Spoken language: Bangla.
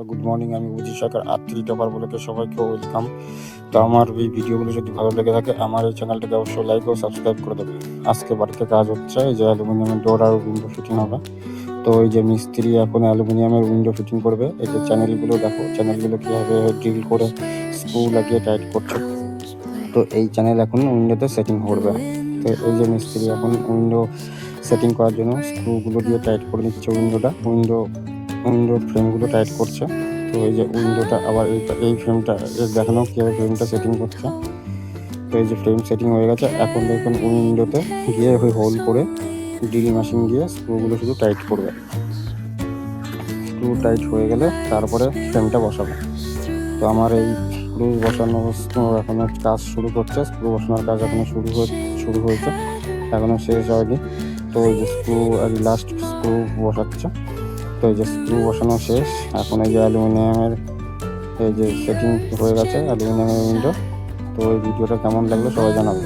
গুড মর্নিং, আমি বুঝি সরকার আত্মীয় টপার বলে সবাইকে ওয়েলকাম। তো আমার এই ভিডিওগুলো যদি ভালো লেগে থাকে আমার এই চ্যানেলটাকে অবশ্যই লাইক ও সাবস্ক্রাইব করে দেবে। আজকে বাড়িতে কাজ হচ্ছে, এই যে অ্যালুমিনিয়ামের ডোর আর উইন্ডো ফিটিং হবে। তো এই যে মিস্ত্রি এখন অ্যালুমিনিয়ামের উইন্ডো ফিটিং করবে। এই যে চ্যানেলগুলো দেখো, চ্যানেলগুলো কীভাবে ড্রিল করে স্ক্রু লাগিয়ে টাইট করছে। তো এই চ্যানেল এখন উইন্ডোতে সেটিং করবে। তো এই যে মিস্ত্রি এখন উইন্ডো সেটিং করার জন্য স্ক্রুগুলো দিয়ে টাইট করে নিচ্ছে উইন্ডোর ফ্রেমগুলো টাইট করছে। তো এই যে উইন্ডোটা আবার এই ফ্রেমটা দেখানো কীভাবে ফ্রেমটা সেটিং করছে। তো এই যে ফ্রেম সেটিং হয়ে গেছে, এখন দেখুন উইন্ডোতে গিয়ে হোল করে ড্রিল মেশিন দিয়ে স্ক্রুগুলো শুধু টাইট করবে। স্ক্রু টাইট হয়ে গেলে তারপরে ফ্রেমটা বসাবে। তো আমার এই স্ক্রু বসানো এখনো কাজ শুরু করছে, স্ক্রু বসানোর কাজ এখনো শুরু হয়েছে, এখনো শেষ হয়নি। তো এই যে স্ক্রু আর লাস্ট স্ক্রু বসাচ্ছে। তো এই যে স্ক্রু বসানো শেষ, এখন এই যে অ্যালুমিনিয়ামের এই যে সেটিং হয়ে গেছে অ্যালুমিনিয়ামের উইন্ডো। তো এই ভিডিওটা কেমন লাগলো সবাই জানাবে।